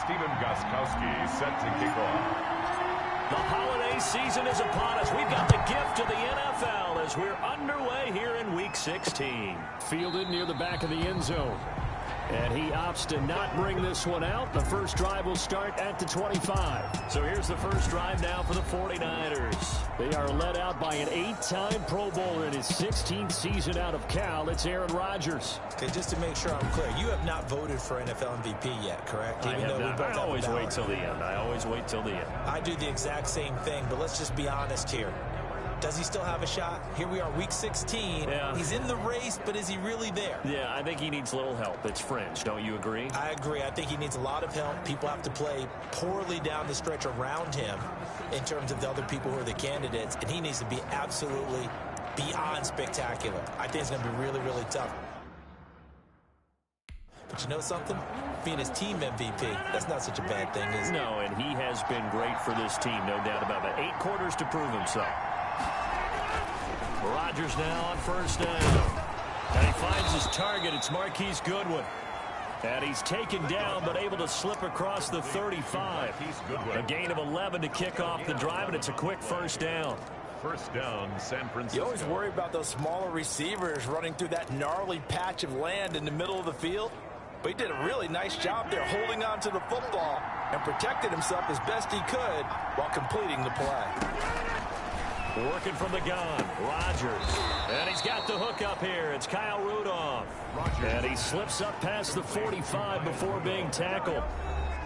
Steven Gostkowski set to kick off. The holiday season is upon us. We've got the gift of the NFL as we're underway here in Week 16. Fielded near the back of the end zone. And he opts to not bring this one out. The first drive will start at the 25. So here's the first drive now for the 49ers. They are led out by an 8-time Pro Bowler in his 16th season out of Cal. It's Aaron Rodgers. Okay, just to make sure I'm clear, you have not voted for NFL MVP yet, correct? I have not. I always wait till the end. I always wait till the end. I do the exact same thing, but let's just be honest here. Does he still have a shot? Here we are, Week 16. Yeah. He's in the race, but is he really there? Yeah, I think he needs a little help. It's fringe. Don't you agree? I agree. I think he needs a lot of help. People have to play poorly down the stretch around him in terms of the other people who are the candidates, and he needs to be absolutely beyond spectacular. I think it's going to be really, really tough. But you know something? Being his team MVP, that's not such a bad thing, is it? No, and he has been great for this team, no doubt about it. 8 quarters to prove himself. Rodgers now on first down. And he finds his target. It's Marquise Goodwin. And he's taken down, but able to slip across the 35. A gain of 11 to kick off the drive, and it's a quick first down. First down, San Francisco. You always worry about those smaller receivers running through that gnarly patch of land in the middle of the field. But he did a really nice job there holding on to the football and protected himself as best he could while completing the play. Working from the gun, Rodgers. And he's got the hook up here. It's Kyle Rudolph. And he slips up past the 45 before being tackled.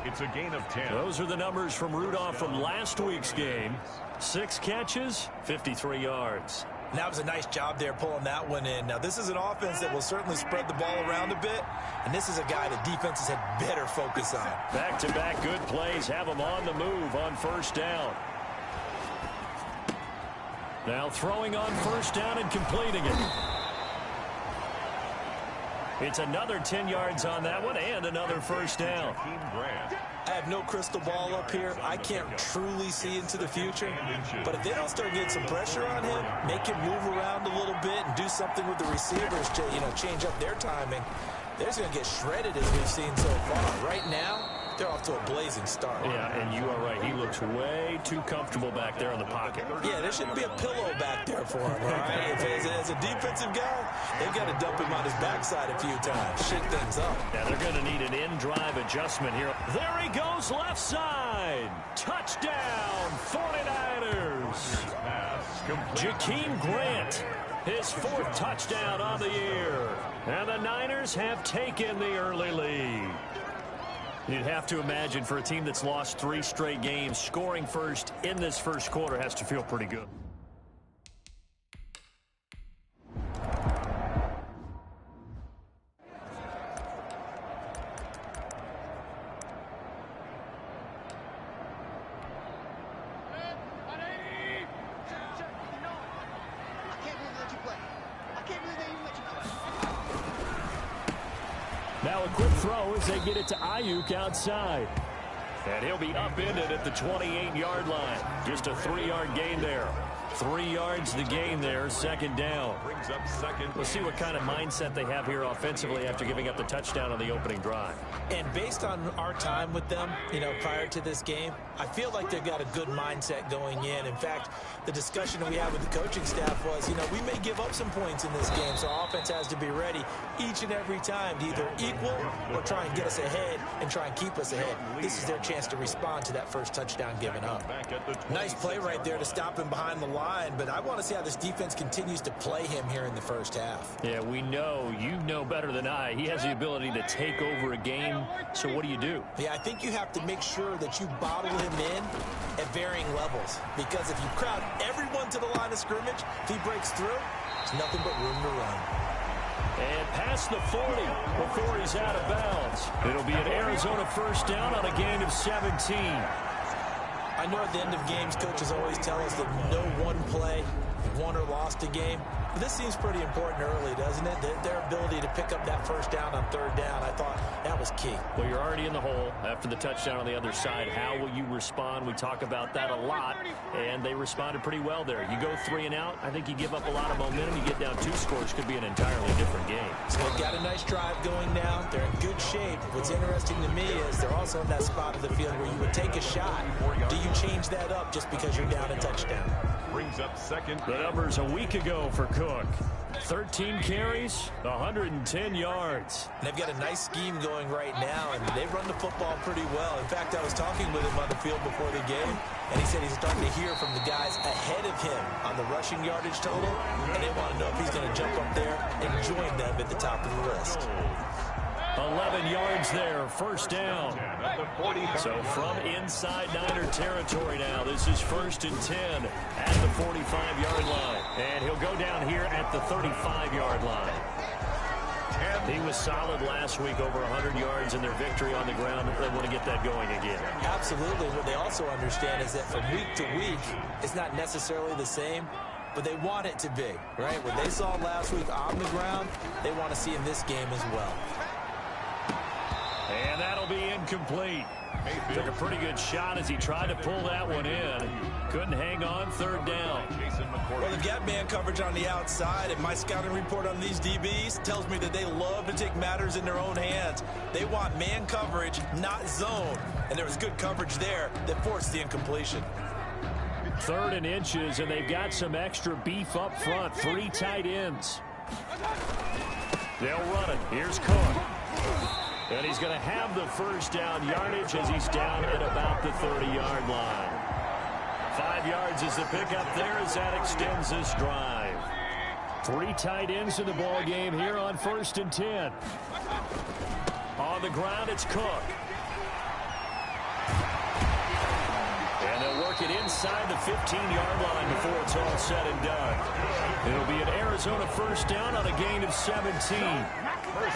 It's a gain of 10. Those are the numbers from Rudolph from last week's game. 6 catches, 53 yards. And that was a nice job there pulling that one in. Now, this is an offense that will certainly spread the ball around a bit, and this is a guy that defenses had better focus on. Back-to-back good plays have him on the move on first down. Now throwing on first down and completing it. It's another 10 yards on that one and another first down. I have no crystal ball up here. I can't truly see into the future. But if they don't start getting some pressure on him, make him move around a little bit and do something with the receivers to, change up their timing, they're just going to get shredded as we've seen so far. Right now, they're off to a blazing start. Yeah, and you are right. He looks way too comfortable back there in the pocket. Yeah, there shouldn't be a pillow back there for him, all right? As a defensive guy, they've got to dump him on his backside a few times, shake things up. Yeah, they're going to need an in-drive adjustment here. There he goes, left side. Touchdown, 49ers. Jakeem Grant, his 4th touchdown on the year. And the Niners have taken the early lead. You'd have to imagine for a team that's lost 3 straight games, scoring first in this first quarter has to feel pretty good. Now a quick throw as they get it to Ayuk outside. And he'll be upended at the 28-yard line. Just a 3-yard gain there. 3 yards the gain there, second down. Brings up second. We'll see what kind of mindset they have here offensively after giving up the touchdown on the opening drive. And based on our time with them, prior to this game, I feel like they've got a good mindset going in. In fact, the discussion that we had with the coaching staff was, we may give up some points in this game, so our offense has to be ready each and every time to either equal or try and get us ahead and try and keep us ahead. This is their chance to respond to that first touchdown given up. Nice play right there to stop him behind the line, but I want to see how this defense continues to play him here in the first half. Yeah, we know. You know better than I. He has the ability to take over a game, so what do you do? Yeah, I think you have to make sure that you bottle him in at varying levels, because if you crowd everyone to the line of scrimmage, if he breaks through, there's nothing but room to run. And past the 40 before he's out of bounds. It'll be an Arizona first down on a gain of 17. I know at the end of games, coaches always tell us that no one play won or lost a game. But this seems pretty important early, doesn't it? Their ability to pick up that first down on third down, I thought that was key. Well, you're already in the hole after the touchdown on the other side. How will you respond? We talk about that a lot, and they responded pretty well there. You go 3 and out, I think you give up a lot of momentum. You get down 2 scores, could be an entirely different game. So they've got a nice drive going now. They're in good shape. What's interesting to me is they're also in that spot of the field where you would take a shot. Do you change that up just because you're down a touchdown? Brings up second. The numbers a week ago for Cook. 13 carries, 110 yards. And they've got a nice scheme going right now, and they run the football pretty well. In fact, I was talking with him on the field before the game, and he said he's starting to hear from the guys ahead of him on the rushing yardage total, and they want to know if he's going to jump up there and join them at the top of the list. 11 yards there, first down. So from inside Niner territory now, this is 1st and 10 at the 45-yard line. And he'll go down here at the 35-yard line. He was solid last week, over 100 yards in their victory on the ground. They want to get that going again. Absolutely. What they also understand is that from week to week, it's not necessarily the same, but they want it to be, right? What they saw last week on the ground, they want to see in this game as well. And that'll be incomplete. Took a pretty good shot as he tried to pull that one in. Couldn't hang on, third down. Well, they've got man coverage on the outside, and my scouting report on these DBs tells me that they love to take matters in their own hands. They want man coverage, not zone. And there was good coverage there that forced the incompletion. 3rd and inches, and they've got some extra beef up front. 3 tight ends. They'll run it. Here's Cook. And he's going to have the first down yardage as he's down at about the 30-yard line. 5 yards is the pickup there as that extends this drive. 3 tight ends in the ball game here on 1st and 10. On the ground, it's Cook. And they'll work it inside the 15-yard line before it's all said and done. It'll be an Arizona first down on a gain of 17.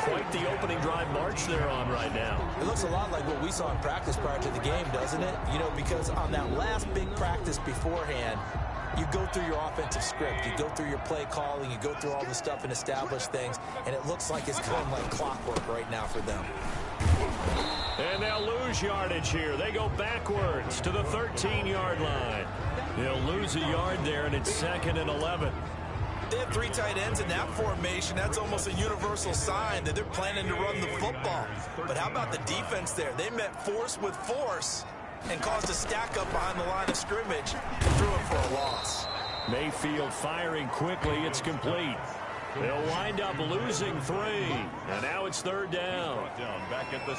Quite the opening drive march they're on right now. It looks a lot like what we saw in practice prior to the game, doesn't it? You know, because on that last big practice beforehand, you go through your offensive script, you go through your play calling, you go through all the stuff and establish things, and it looks like it's going like clockwork right now for them. And they'll lose yardage here. They go backwards to the 13-yard line. They'll lose a yard there, and it's 2nd and 11. They have 3 tight ends in that formation. That's almost a universal sign that they're planning to run the football. But how about the defense there? They met force with force and caused a stack up behind the line of scrimmage and threw it for a loss. Mayfield firing quickly. It's complete. They'll wind up losing 3. And now it's 3rd down.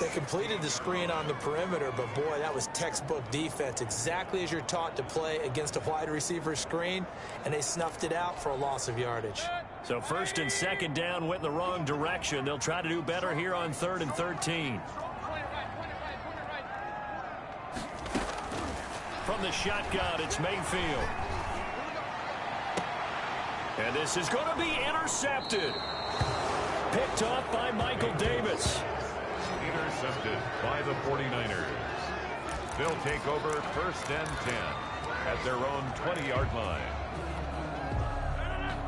They completed the screen on the perimeter, but boy, that was textbook defense. Exactly as you're taught to play against a wide receiver screen, and they snuffed it out for a loss of yardage. So 1st and 2nd down went in the wrong direction. They'll try to do better here on 3rd and 13. From the shotgun, it's Mayfield. And this is going to be intercepted. Picked off by Michael Davis. Intercepted by the 49ers. They'll take over 1st and 10 at their own 20-yard line.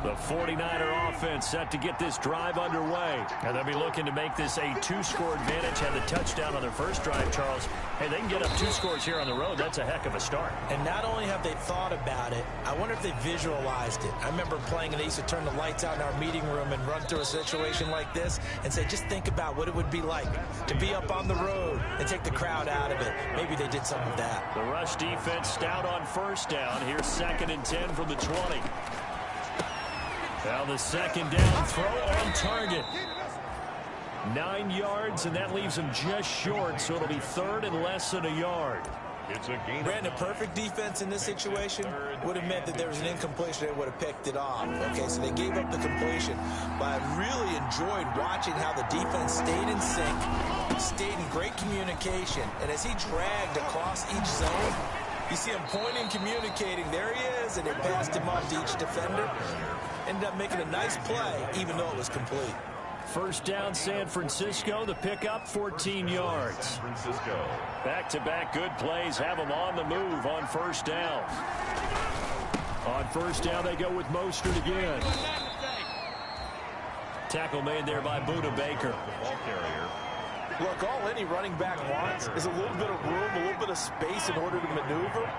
The 49er offense set to get this drive underway. And they'll be looking to make this a 2-score advantage. Had the touchdown on their first drive, Charles. Hey, they can get up 2 scores here on the road. That's a heck of a start. And not only have they thought about it, I wonder if they visualized it. I remember playing and they used to turn the lights out in our meeting room and run through a situation like this and say, just think about what it would be like to be up on the road and take the crowd out of it. Maybe they did some of that. The rush defense stout on first down. Here's 2nd and 10 from the 20. Now the 2nd down throw on target. 9 yards, and that leaves him just short, so it'll be 3rd and less than a yard. It's a gain. Brandon, perfect defense in this situation would have meant that there was an incompletion that would have picked it off. Okay, so they gave up the completion. But I really enjoyed watching how the defense stayed in sync, stayed in great communication, and as he dragged across each zone, you see him pointing, communicating. There he is, and they passed him off to each defender. Ended up making a nice play, even though it was complete. First down, San Francisco. The pickup, 14 yards. San Francisco. Back-to-back good plays have them on the move on first down. On first down, they go with Mostert again. Tackle made there by Buda Baker. Ball carrier. Look, all any running back wants is a little bit of room, a little bit of space in order to maneuver.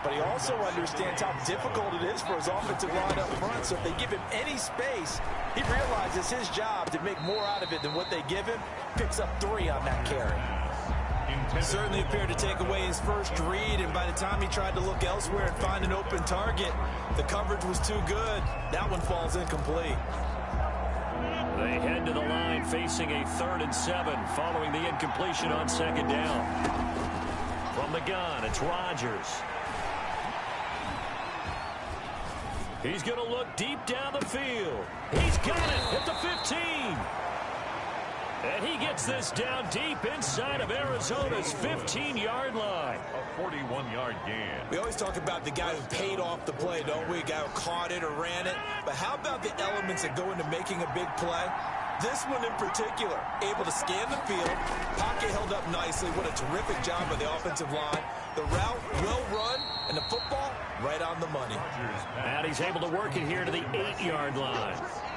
But he also understands how difficult it is for his offensive line up front. So if they give him any space, he realizes his job to make more out of it than what they give him. Picks up 3 on that carry. Certainly appeared to take away his first read, and by the time he tried to look elsewhere and find an open target, the coverage was too good. That one falls incomplete. They head to the line facing a 3rd and 7 following the incompletion on 2nd down. From the gun, it's Rodgers. He's going to look deep down the field. He's got it at the 15. And he gets this down deep inside of Arizona's 15-yard line. A 41-yard gain. We always talk about the guy who paid off the play, don't we? A guy who caught it or ran it. But how about the elements that go into making a big play? This one in particular, able to scan the field, pocket held up nicely. What a terrific job by the offensive line. The route well run, and the football right on the money. And he's able to work it here to the 8-yard line.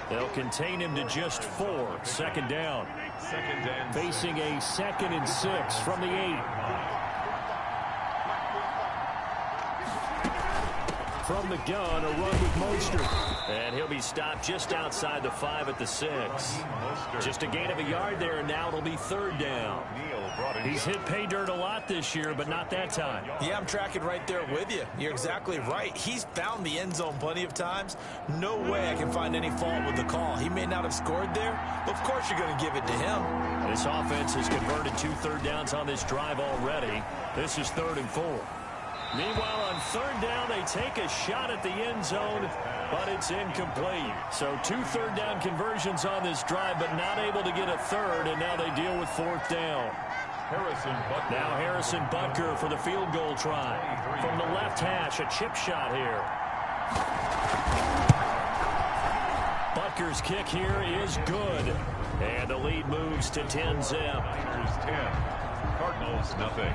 They'll contain him to just 4. 2nd down. Facing a 2nd and 6 from the 8. From the gun, a run with Mostert. And he'll be stopped just outside the 5 at the 6. Just a gain of a yard there, and now it'll be 3rd down. He's hit pay dirt a lot this year, but not that time. Yeah, I'm tracking right there with you. You're exactly right. He's found the end zone plenty of times. No way I can find any fault with the call. He may not have scored there, but of course you're going to give it to him. This offense has converted 2 third downs on this drive already. This is 3rd and 4. Meanwhile, on 3rd down, they take a shot at the end zone, but it's incomplete. So 2 third down conversions on this drive, but not able to get a 3rd, and now they deal with 4th down. Now Harrison Butker for the field goal try. From the left hash, a chip shot here. Butker's kick here is good. And the lead moves to 10-zip. 10. Cardinals, nothing.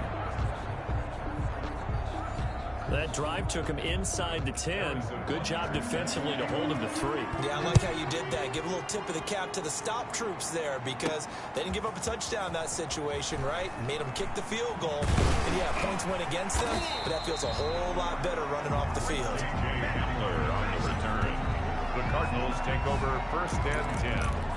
That drive took him inside the 10. Good job defensively to hold him to 3. Yeah, I like how you did that. Give a little tip of the cap to the stop troops there because they didn't give up a touchdown in that situation, right? Made them kick the field goal. And yeah, points went against them, but that feels a whole lot better running off the field. Handler on the return. The Cardinals take over 1st and 10.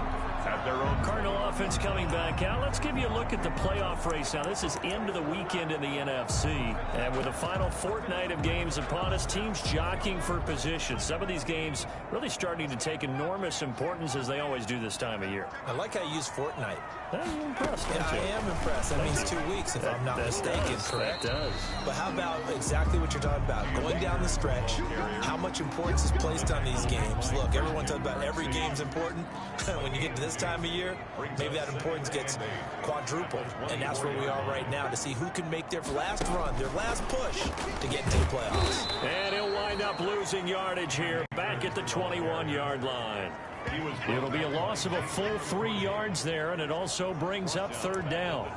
At their own Cardinal offense coming back out. Let's give you a look at the playoff race. Now, this is end of the weekend in the NFC. And with the final fortnight of games upon us, teams jockeying for position. Some of these games really starting to take enormous importance as they always do this time of year. I like how you use fortnight. You're impressed, Yeah, I am impressed. That means 2 weeks, if I'm not mistaken, correct? That does. But how about exactly what you're talking about? Going down the stretch, how much importance is placed on these games? Look, everyone talks about every game's important. When you get to this time of year, maybe that importance gets quadrupled. And that's where we are right now to see who can make their last run, their last push to get into the playoffs. And he'll wind up losing yardage here back at the 21-yard line. It'll be a loss of a full 3 yards there, and it also brings up 3rd down.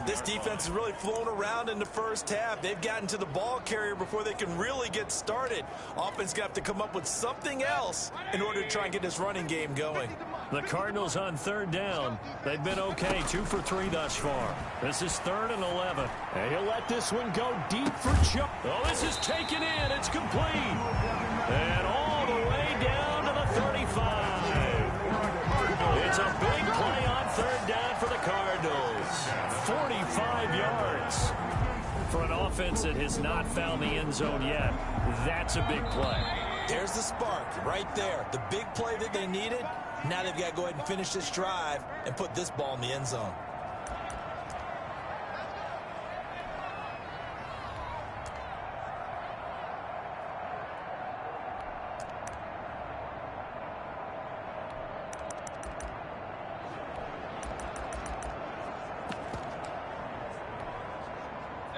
This defense has really flown around in the first half. They've gotten to the ball carrier before they can really get started. Offense got to have to come up with something else in order to try and get this running game going. The Cardinals on 3rd down. They've been okay, 2 for 3 thus far. This is 3rd and 11. And he'll let this one go deep for Chuck. Oh, this is taken in. It's complete. And all the way down to the 35. It's a big play on 3rd down for the Cardinals. 45 yards. For an offense that has not found the end zone yet, that's a big play. There's the spark right there. The big play that they needed. Now they've got to go ahead and finish this drive and put this ball in the end zone.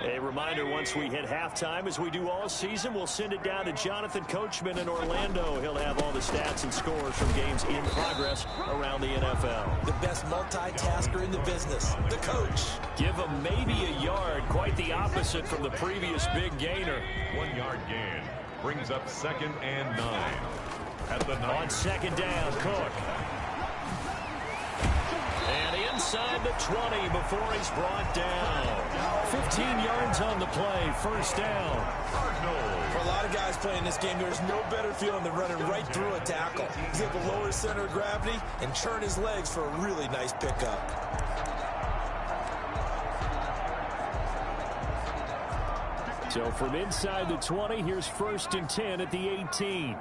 A reminder, once we hit halftime, as we do all season, we'll send it down to Jonathan Coachman in Orlando. He'll have all the stats and scores from games in progress around the NFL. The best multitasker in the business, the coach. Give him maybe a yard, quite the opposite from the previous big gainer. 1 yard gain. Brings up 2nd and 9. At the 9. On 2nd down, Cook. And inside the 20 before he's brought down. 15 yards on the play, 1st down. For a lot of guys playing this game, there's no better feeling than running right through a tackle. He's able to lower his center of gravity and churn his legs for a really nice pickup. So from inside the 20, here's 1st and 10 at the 18.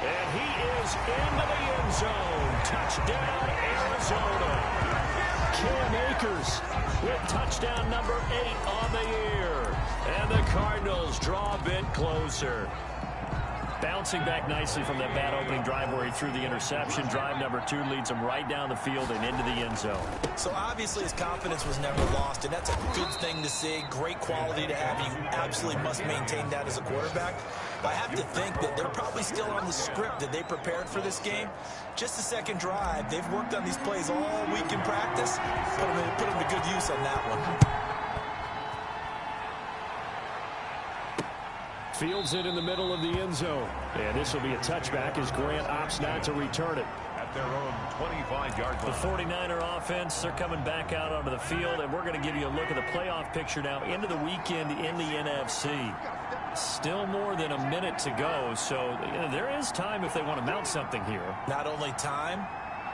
And he is into the end zone. Touchdown, Arizona. Cam Akers with touchdown number 8 on the year. And the Cardinals draw a bit closer. Bouncing back nicely from that bad opening drive where he threw the interception. Drive number 2 leads him right down the field and into the end zone. So obviously his confidence was never lost, and that's a good thing to see. Great quality to have. You absolutely must maintain that as a quarterback. But I have to think that they're probably still on the script that they prepared for this game. Just the second drive. They've worked on these plays all week in practice. Put them to good use on that one. Fields it in the middle of the end zone. And this will be a touchback as Grant opts not to return it. At their own 25-yard line. The 49er offense, they're coming back out onto the field, and we're going to give you a look at the playoff picture now into the weekend in the NFC. Still more than a minute to go, so there is time if they want to mount something here. Not only time,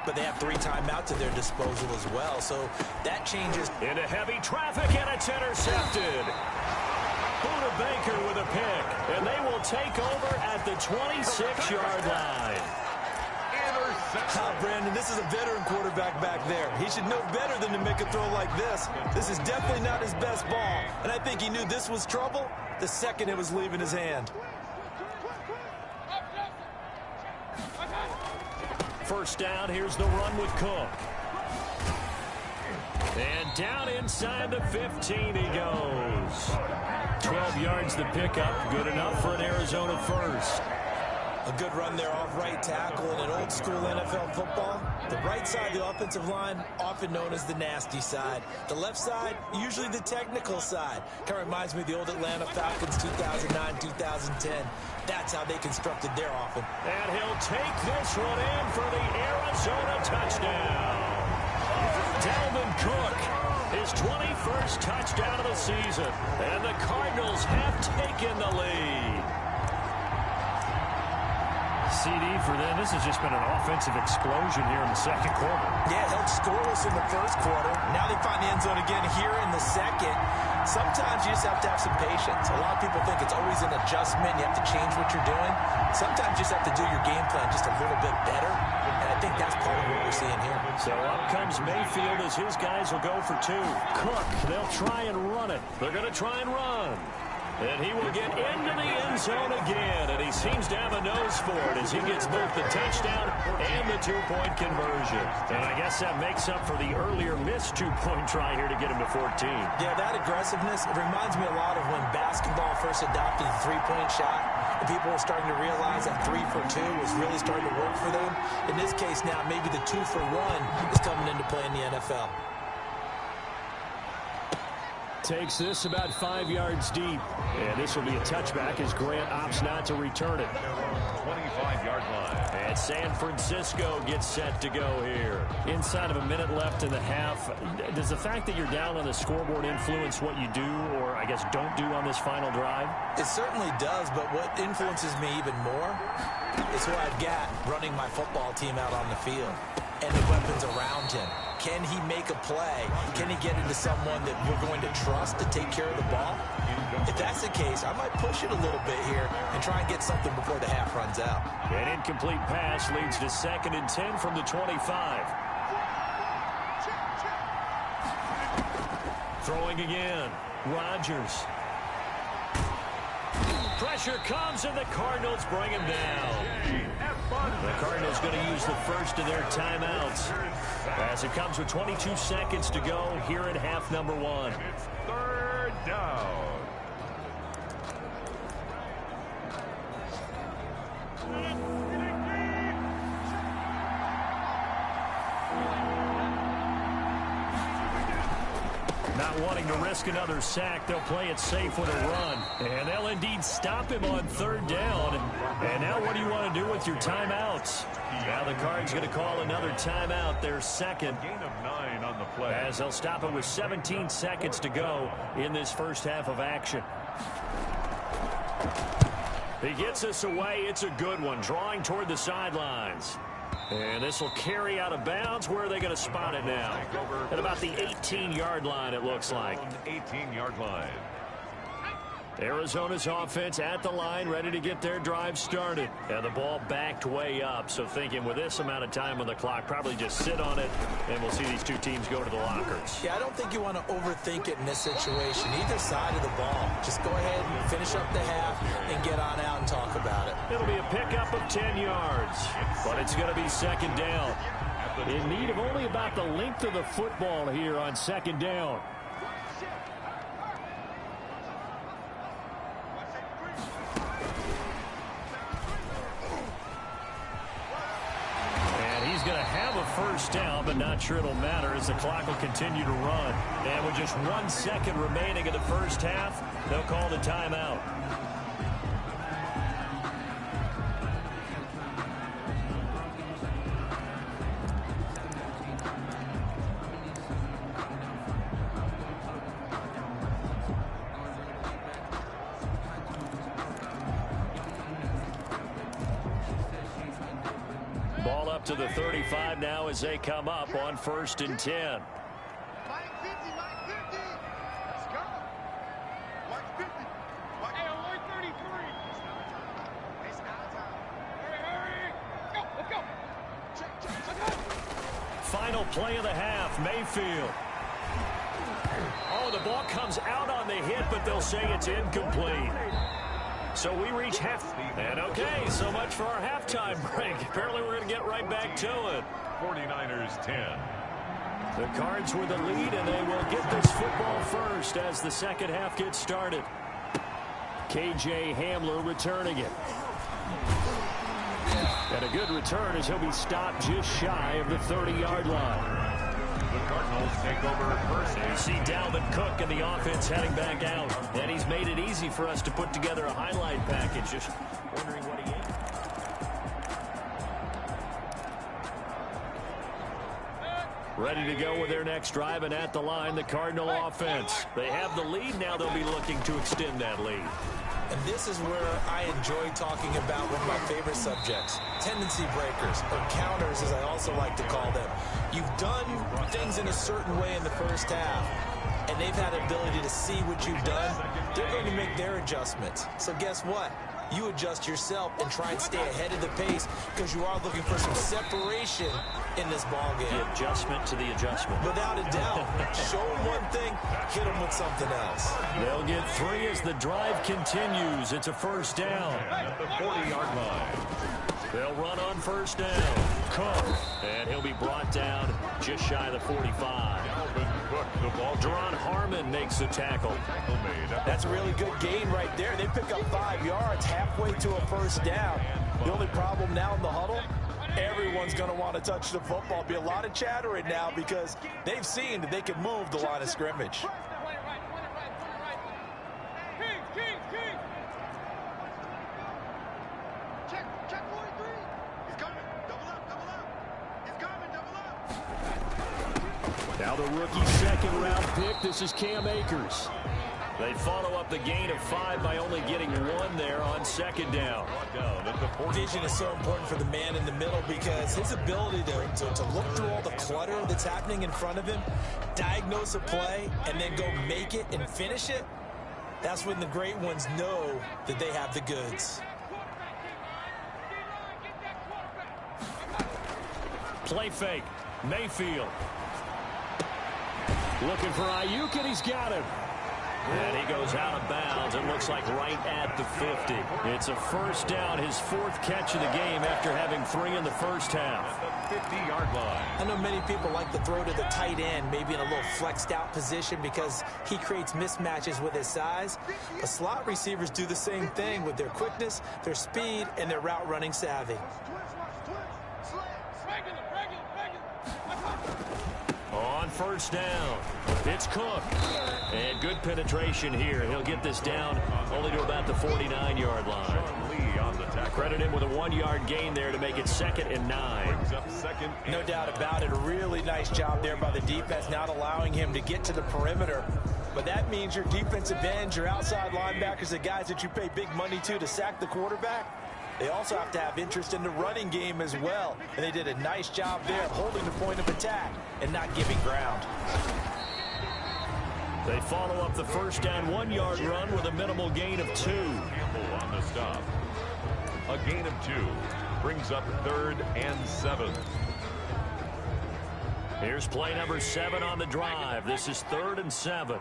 but they have 3 timeouts at their disposal as well, so that changes. Into heavy traffic, and it's intercepted. Buda Baker with a pick, and they will take over at the 26-yard line. Brandon, this is a veteran quarterback back there. He should know better than to make a throw like this. This is definitely not his best ball, and I think he knew this was trouble the second it was leaving his hand. First down, here's the run with Cook. And down inside the 15 he goes. 12 yards the pickup, good enough for an Arizona first. A good run there off right tackle in an old school NFL football. The right side of the offensive line, often known as the nasty side. The left side, usually the technical side. Kind of reminds me of the old Atlanta Falcons 2009, 2010. That's how they constructed their offense. And he'll take this one in for the Arizona touchdown. Dalvin Cook, his 21st touchdown of the season. And the Cardinals have taken the lead. CD for them. This has just been an offensive explosion here in the second quarter. Yeah, held scoreless in the first quarter. Now they find the end zone again here in the second. Sometimes you just have to have some patience. A lot of people think it's always an adjustment. You have to change what you're doing. Sometimes you just have to do your game plan just a little bit better. And I think that's part of what we're seeing here. So up comes Mayfield as his guys will go for 2. Cook, they'll try and run it. They're going to try and run. And he will get into the end zone again, and he seems to have a nose for it as he gets both the touchdown and the 2-point conversion. And I guess that makes up for the earlier missed 2-point try here to get him to 14. Yeah, that aggressiveness, it reminds me a lot of when basketball first adopted the 3-point shot, and people were starting to realize that 3 for 2 was really starting to work for them. In this case now, maybe the 2 for 1 is coming into play in the NFL. Takes this about 5 yards deep. And this will be a touchback as Grant opts not to return it. 25-yard line. And San Francisco gets set to go here. Inside of a minute left in the half. Does the fact that you're down on the scoreboard influence what you do, or I guess don't do on this final drive? It certainly does, but what influences me even more is who I've got running my football team out on the field and the weapons around him. Can he make a play? Can he get into someone that we're going to trust to take care of the ball? If that's the case, I might push it a little bit here and try and get something before the half runs out. An incomplete pass leads to 2nd and 10 from the 25. Throwing again. Rodgers. Pressure comes, and the Cardinals bring him down. The Cardinals going to use the first of their timeouts as it comes with 22 seconds to go here in half number 1. It's 3rd down. not wanting to risk another sack. They'll play it safe with a run. And they'll indeed stop him on third down. And now what do you want to do with your timeouts? Now the Cards going to call another timeout, their second. Gain of 9 on the play. As they'll stop it with 17 seconds to go in this first half of action. He gets this away. It's a good one. Drawing toward the sidelines. And this will carry out of bounds. Where are they going to spot it now? At about the 18-yard line, it looks like. 18-yard line. Arizona's offense at the line, ready to get their drive started. And the ball backed way up, so thinking with this amount of time on the clock, probably just sit on it, and we'll see these two teams go to the lockers. Yeah, I don't think you want to overthink it in this situation. Either side of the ball. Just go ahead and finish up the half and get on out and talk about it. It'll be a pickup of 10 yards, but it's going to be second down. In need of only about the length of the football here on second down. First down, but not sure it'll matter as the clock will continue to run. And with just 1 second remaining in the first half, they'll call the timeout. Ball up to the 35 now as they come up on 1st and 10. Final play of the half, Mayfield. Oh, the ball comes out on the hit, but they'll say it's incomplete. So we reach half. And okay, so much for our halftime break. Apparently we're going to get right back to it. 49ers 10. The Cards with the lead, and they will get this football first as the second half gets started. KJ Hamler returning it. And a good return as he'll be stopped just shy of the 30-yard line. The Cardinals take over first. You see Dalvin Cook and the offense heading back out. And he's made it easy for us to put together a highlight package. Just wondering what he is. Ready to go with their next drive, and at the line, the Cardinal offense. They have the lead. Now they'll be looking to extend that lead. And this is where I enjoy talking about one of my favorite subjects, tendency breakers, or counters as I also like to call them. You've done things in a certain way in the first half, and they've had the ability to see what you've done. They're going to make their adjustments. So guess what? You adjust yourself and try and stay ahead of the pace because you are looking for some separation in this ball game. The adjustment to the adjustment. Without a doubt. Show them one thing, hit them with something else. They'll get 3 as the drive continues. It's a first down. At the 40-yard line. They'll run on first down. Cook. And he'll be brought down just shy of the 45. Deron Harmon makes the tackle. That's a really good gain right there. They pick up 5 yards halfway to a first down. The only problem now in the huddle, everyone's going to want to touch the football. Be a lot of chattering now because they've seen that they can move the line of scrimmage. Now the rookie second-round pick, this is Cam Akers. They follow up the gain of 5 by only getting 1 there on second down. Vision is so important for the man in the middle because his ability to look through all the clutter that's happening in front of him, diagnose a play, and then go make it and finish it, that's when the great ones know that they have the goods. Play fake. Mayfield. Looking for Ayuk, and he's got him. And he goes out of bounds. It looks like right at the 50. It's a first down, his 4th catch of the game after having 3 in the first half. At the 50-yard line. I know many people like to throw to the tight end, maybe in a little flexed out position because he creates mismatches with his size. But slot receivers do the same thing with their quickness, their speed, and their route running savvy. On first down, it's Cook. And good penetration here. He'll get this down only to about the 49-yard line. Credit him with a 1-yard gain there to make it 2nd and 9. No doubt about it. A really nice job there by the defense, not allowing him to get to the perimeter. But that means your defensive ends, your outside linebackers, the guys that you pay big money to sack the quarterback, they also have to have interest in the running game as well. And they did a nice job there of holding the point of attack and not giving ground. They follow up the first down 1-yard run with a minimal gain of 2. Campbell on the stop. A gain of 2 brings up 3rd and 7. Here's play number 7 on the drive. This is 3rd and 7.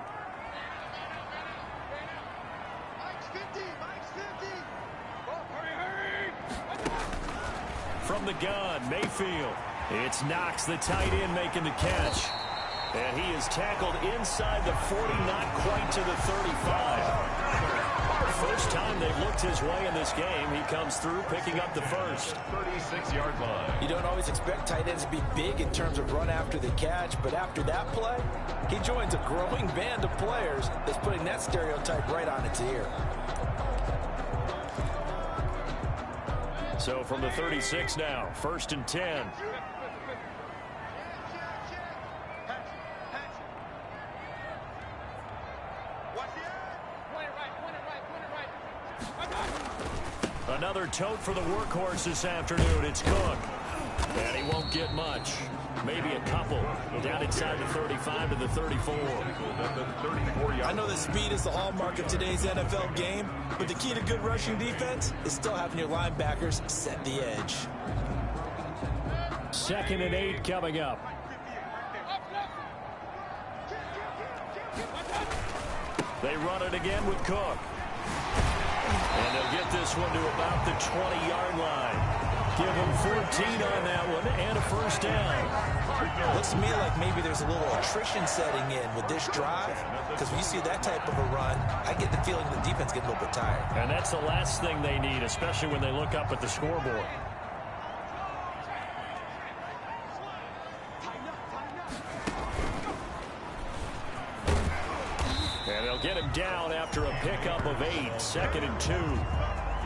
From the gun, Mayfield. It's Knox, the tight end, making the catch. And he is tackled inside the 40, not quite to the 35. First time they've looked his way in this game. He comes through, picking up the first. 36-yard line. You don't always expect tight ends to be big in terms of run after the catch, but after that play, he joins a growing band of players that's putting that stereotype right on its ear. So from the 36 now, 1st and 10. Another tote for the workhorse this afternoon. It's Cook. And he won't get much. Maybe a couple. Down inside the 35 to the 34. I know that speed is the hallmark of today's NFL game, but the key to good rushing defense is still having your linebackers set the edge. 2nd and 8 coming up. They run it again with Cook. And they'll get this one to about the 20-yard line. Give them 14 on that one and a first down. Looks to me like maybe there's a little attrition setting in with this drive, because when you see that type of a run, I get the feeling the defense gets a little bit tired. And that's the last thing they need, especially when they look up at the scoreboard. And they'll get him down after a pickup of 8, 2nd and 2.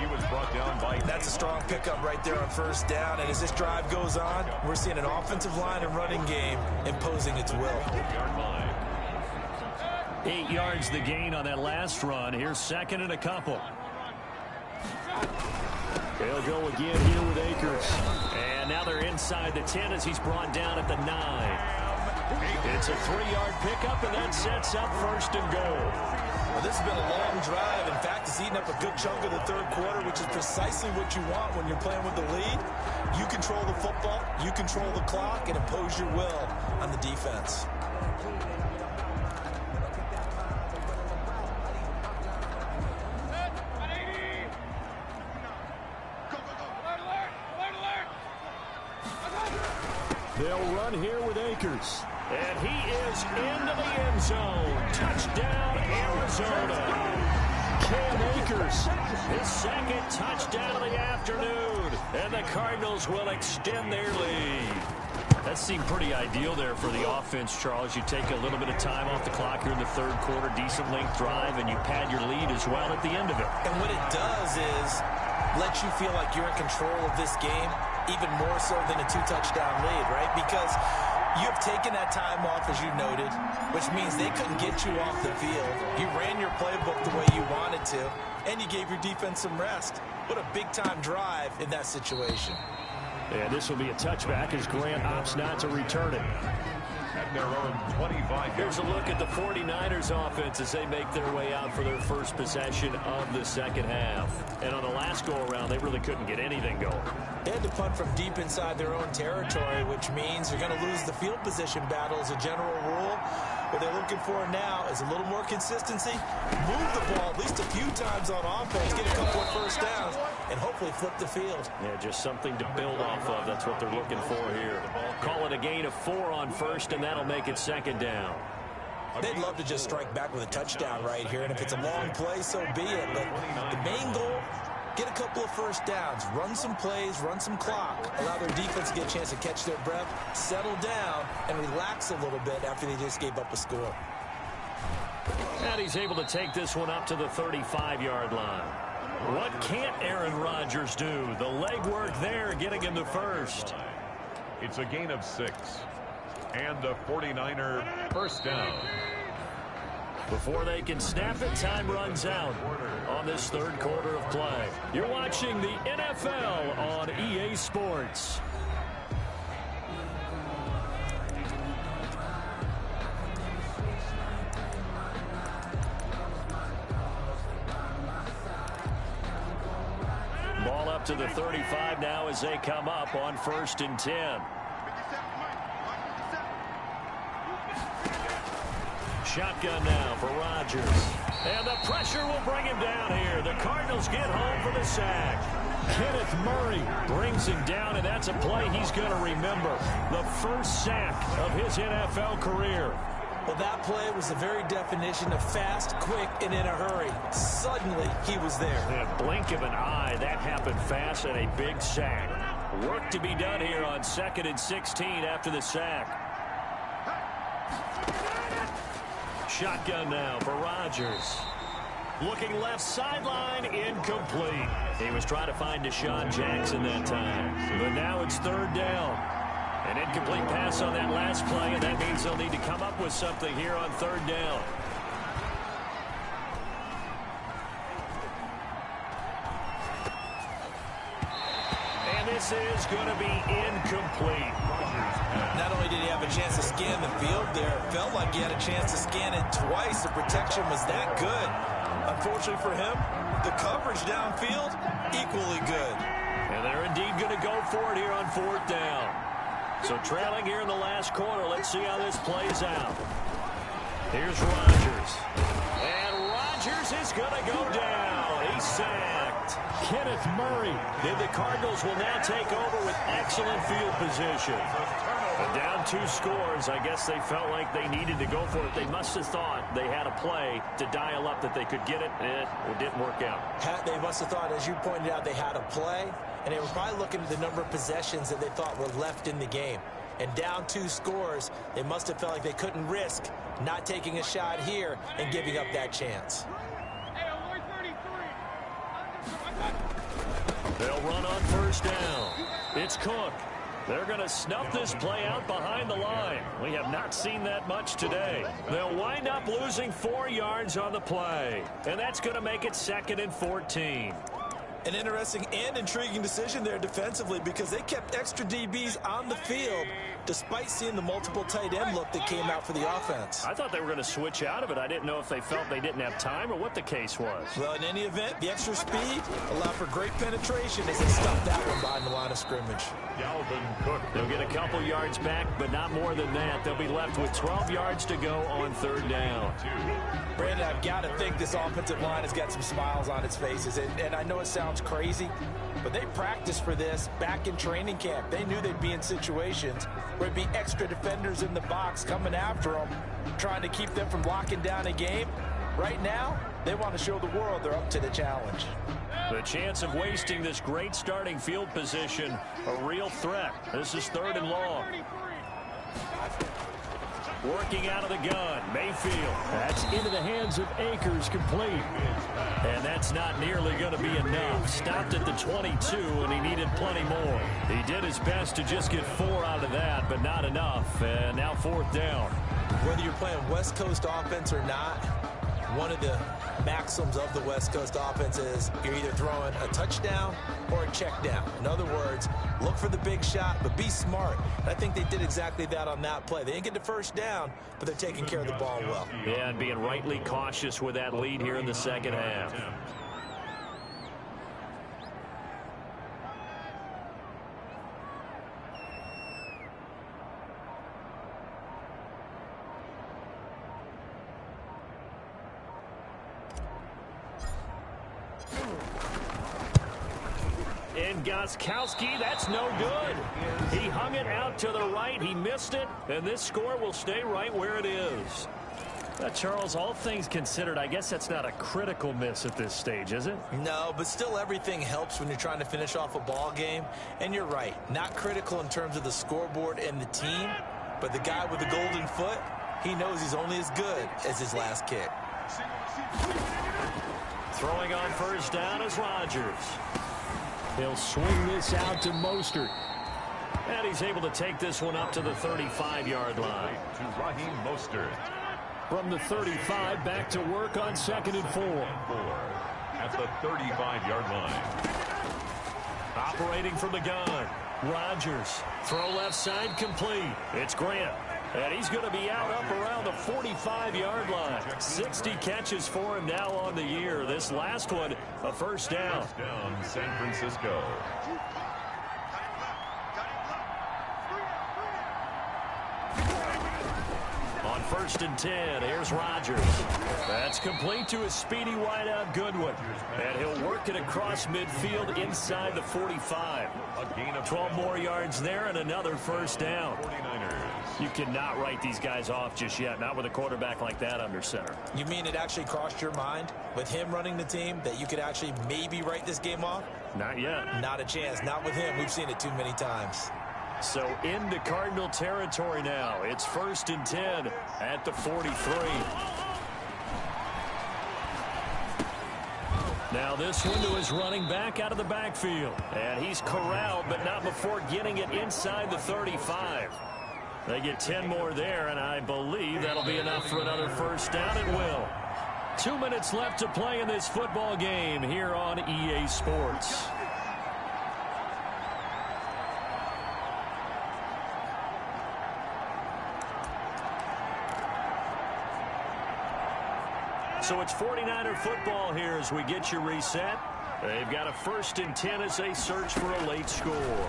He was brought down by... That's a strong pickup right there on first down. And as this drive goes on, we're seeing an offensive line and running game imposing its will. 8 yards the gain on that last run. Here's 2nd and a couple. They'll go again here with Akers. And now they're inside the 10 as he's brought down at the 9. It's a 3-yard pickup, and that sets up 1st and goal. Well, this has been a long drive. In fact, it's eaten up a good chunk of the 3rd quarter, which is precisely what you want when you're playing with the lead. You control the football, you control the clock, and impose your will on the defense. They'll run here with Akers. And he is into the end zone. Touchdown, Arizona. Cam Akers, his 2nd touchdown of the afternoon. And the Cardinals will extend their lead. That seemed pretty ideal there for the offense, Charles. You take a little bit of time off the clock here in the 3rd quarter, decent length drive, and you pad your lead as well at the end of it. And what it does is let you feel like you're in control of this game, even more so than a 2-touchdown lead, right? Because you have taken that time off, as you noted, which means they couldn't get you off the field. You ran your playbook the way you wanted to, and you gave your defense some rest. What a big-time drive in that situation. And this will be a touchback as Grant opts not to return it. At their own 25. Here's a look at the 49ers offense as they make their way out for their first possession of the 2nd half. And on the last go-around, they really couldn't get anything going. They had to punt from deep inside their own territory, which means you're going to lose the field position battle as a general rule. What they're looking for now is a little more consistency, move the ball at least a few times on offense, get a couple of first downs, and hopefully flip the field. Yeah, just something to build off of. That's what they're looking for here. Call it a gain of 4 on first, and that'll make it 2nd down. They'd love to just strike back with a touchdown right here, and if it's a long play, so be it. But the main goal get a couple of first downs, run some plays, run some clock, allow their defense to get a chance to catch their breath, settle down, and relax a little bit after they just gave up a score. And he's able to take this one up to the 35-yard line. What can't Aaron Rodgers do? The legwork there getting him the first. It's a gain of 6. And the 49er first down. Before they can snap it, time runs out on this third quarter of play. You're watching the NFL on EA Sports. Ball up to the 35 now as they come up on 1st and 10. Shotgun now for Rodgers. And the pressure will bring him down here. The Cardinals get home for the sack. Kenneth Murray brings him down, and that's a play he's going to remember. The first sack of his NFL career. Well, that play was the very definition of fast, quick, and in a hurry. Suddenly, he was there. In a blink of an eye, that happened fast, and a big sack. Work to be done here on 2nd and 16 after the sack. Shotgun now for Rodgers. Looking left sideline, incomplete. He was trying to find Deshaun Jackson that time. But now it's 3rd down. An incomplete pass on that last play, and that means they'll need to come up with something here on 3rd down. And this is going to be incomplete. Not only did he have a chance to scan the field there, it felt like he had a chance to scan it twice. The protection was that good. Unfortunately for him, the coverage downfield, equally good. And they're indeed going to go for it here on 4th down. So trailing here in the last quarter, let's see how this plays out. Here's Rodgers. And Rodgers is going to go down. He's sacked. Kenneth Murray. The Cardinals will now take over with excellent field position. But down 2 scores, I guess they felt like they needed to go for it. They must have thought they had a play to dial up that they could get it, and it didn't work out. They must have thought, as you pointed out, they had a play, and they were probably looking at the number of possessions that they thought were left in the game. And down 2 scores, they must have felt like they couldn't risk not taking a shot here and giving up that chance. They'll run on 1st down. It's Cook. They're going to snuff this play out behind the line. We have not seen that much today. They'll wind up losing 4 yards on the play. And that's going to make it 2nd and 14. An interesting and intriguing decision there defensively because they kept extra DBs on the field despite seeing the multiple tight end look that came out for the offense. I thought they were going to switch out of it. I didn't know if they felt they didn't have time or what the case was. Well, in any event, the extra speed allowed for great penetration as they stuffed that one behind the line of scrimmage. Dalvin Cook. They'll get a couple yards back, but not more than that. They'll be left with 12 yards to go on 3rd down. Brandon, I've got to think this offensive line has got some smiles on its faces. And I know it sounds crazy, but they practiced for this back in training camp. They knew they'd be in situations where it'd be extra defenders in the box coming after them, trying to keep them from locking down a game. Right now, they want to show the world they're up to the challenge. The chance of wasting this great starting field position, a real threat. This is 3rd and long. Working out of the gun, Mayfield. That's into the hands of Akers, complete. And that's not nearly going to be enough. Stopped at the 22, and he needed plenty more. He did his best to just get 4 out of that, but not enough. And now 4th down. Whether you're playing West Coast offense or not, one of the maxims of the West Coast offense is you're either throwing a touchdown or a check down. In other words, look for the big shot, but be smart. And I think they did exactly that on that play. They didn't get the first down, but they're taking care of the ball well. Yeah, and being rightly cautious with that lead here in the 2nd half. And Gostkowski, that's no good. He hung it out to the right. He missed it, and this score will stay right where it is. Charles, all things considered, I guess that's not a critical miss at this stage, is it? No, but still everything helps when you're trying to finish off a ball game. And you're right, not critical in terms of the scoreboard and the team, but the guy with the golden foot, he knows he's only as good as his last kick. Throwing on first down is Rodgers. He'll swing this out to Mostert. And he's able to take this one up to the 35-yard line. To Raheem Mostert. From the 35, back to work on 2nd and 4. At the 35-yard line. Operating from the gun. Rodgers. Throw left side complete. It's Grant. And he's going to be out up around the 45-yard line. 60 catches for him now on the year. This last one, a first down. First down, San Francisco. On 1st and 10, here's Rodgers. That's complete to his speedy wideout Goodwin. And he'll work it across midfield inside the 45. A gain of 12 more yards there and another first down. 49ers. You cannot write these guys off just yet, not with a quarterback like that under center. You mean it actually crossed your mind with him running the team that you could actually maybe write this game off? Not yet. Not a chance. Not with him. We've seen it too many times. So into Cardinal territory now. It's 1st and 10 at the 43. Now this one to his running back out of the backfield. And he's corralled, but not before getting it inside the 35. They get 10 more there, and I believe that'll be enough for another first down. It will. 2 minutes left to play in this football game here on EA Sports. So it's 49er football here as we get you reset. They've got a 1st and 10 as they search for a late score.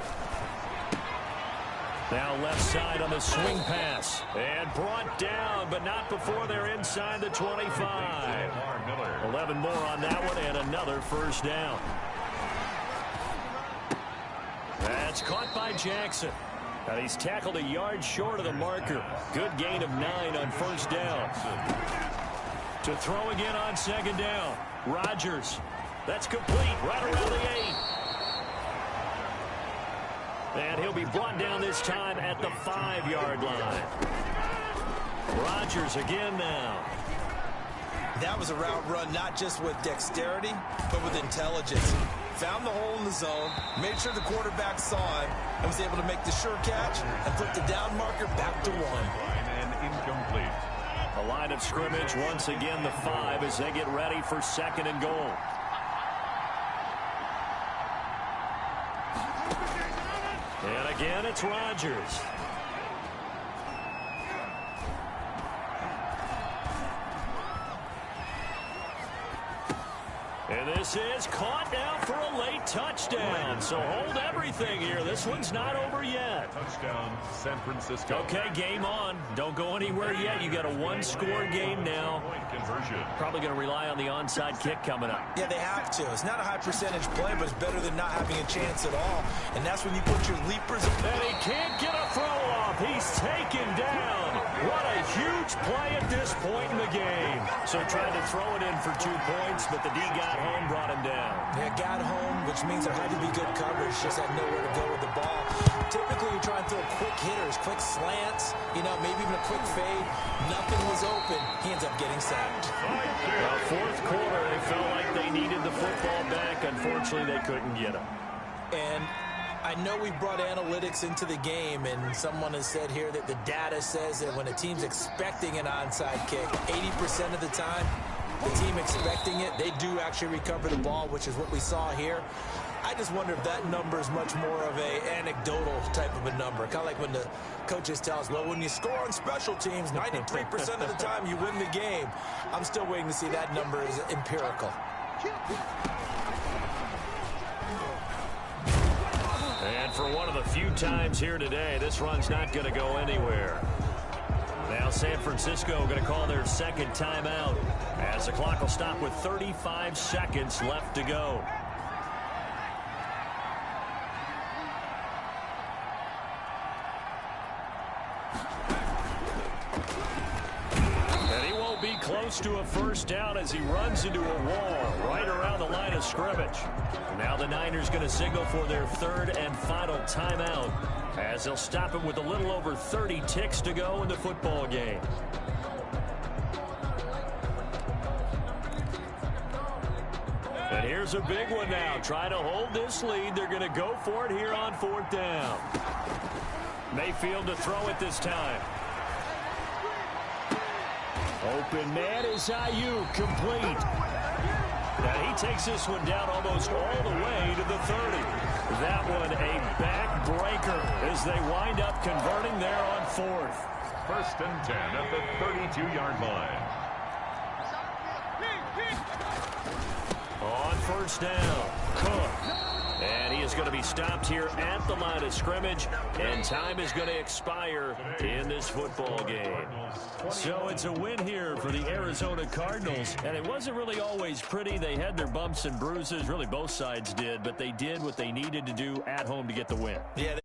Now left side on the swing pass. And brought down, but not before they're inside the 25. 11 more on that one and another first down. That's caught by Jackson. And he's tackled a yard short of the marker. Good gain of 9 on first down. To throw again on 2nd down. Rodgers. That's complete right around the 8. And he'll be brought down this time at the 5-yard line. Rodgers again now. That was a route run not just with dexterity, but with intelligence. Found the hole in the zone, made sure the quarterback saw him, and was able to make the sure catch and put the down marker back to 1. And incomplete. The line of scrimmage, once again, the 5 as they get ready for 2nd and goal. And again, it's Rodgers. And this is caught now for a late touchdown. So hold everything here. This one's not over yet. Touchdown, San Francisco. Okay, game on. Don't go anywhere yet. You got a 1-score game now. Point conversion. Probably going to rely on the onside kick coming up. Yeah, they have to. It's not a high percentage play, but it's better than not having a chance at all. And that's when you put your leapers. And he can't get a throw off. He's taken down. What a huge play at this point in the game. So tried to throw it in for 2 points, but the D got home, brought him down. Yeah, got home, which means there had to be good coverage. Just had nowhere to go with the ball. Typically, you try and throw quick hitters, quick slants, maybe even a quick fade. Nothing was open. He ends up getting sacked. Well, 4th quarter, they felt like they needed the football back. Unfortunately, they couldn't get him. And I know we brought analytics into the game, and someone has said here that the data says that when a team's expecting an onside kick, 80% of the time, the team expecting it, they do actually recover the ball, which is what we saw here. I just wonder if that number is much more of a anecdotal type of a number. Kind of like when the coaches tell us, well, when you score on special teams, 93% of the time you win the game. I'm still waiting to see that number is empirical. And for one of the few times here today, this run's not going to go anywhere. Now San Francisco going to call their 2nd timeout as the clock will stop with 35 seconds left to go. be close to a first down as he runs into a wall right around the line of scrimmage. Now the Niners going to signal for their third and final timeout as they'll stop it with a little over 30 ticks to go in the football game. And here's a big one now. Trying to hold this lead. They're going to go for it here on fourth down. Mayfield to throw it this time. Open man is Ayuk, complete. And he takes this one down almost all the way to the 30. That one a backbreaker as they wind up converting there on fourth. First and 10 at the 32-yard line. On first down, Cook. And he is going to be stopped here at the line of scrimmage, and time is going to expire in this football game. So it's a win here for the Arizona Cardinals, and it wasn't really always pretty. They had their bumps and bruises, really both sides did, but they did what they needed to do at home to get the win. Yeah.